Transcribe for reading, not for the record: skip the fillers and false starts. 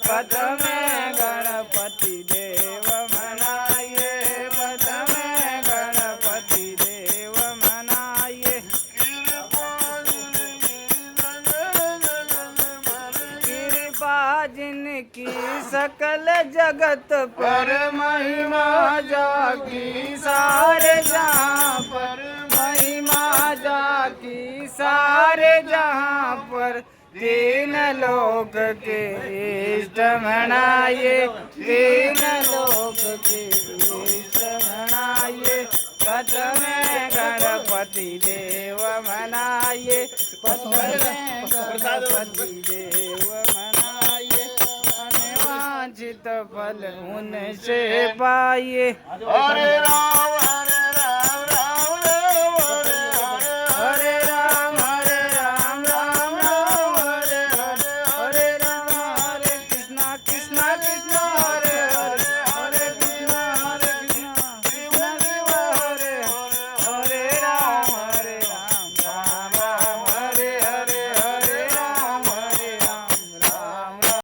प्रथमे गणपति देव मनाइए, प्रथमे गणपति देव मनाइए। कृपा जिनकी सकल जगत पर, महिमा जाकी सारे जहाँ पर, महिमा जाकी सारे जहाँ पर। तीन लोक के इष्ट मनाइए, तीन लोक के इष्ट मनाइए। प्रथमे गणपति देव मनाइए, प्रथमे गणपति देव मनाइए। अनवांछित फल उनसे पाइए। हरे राम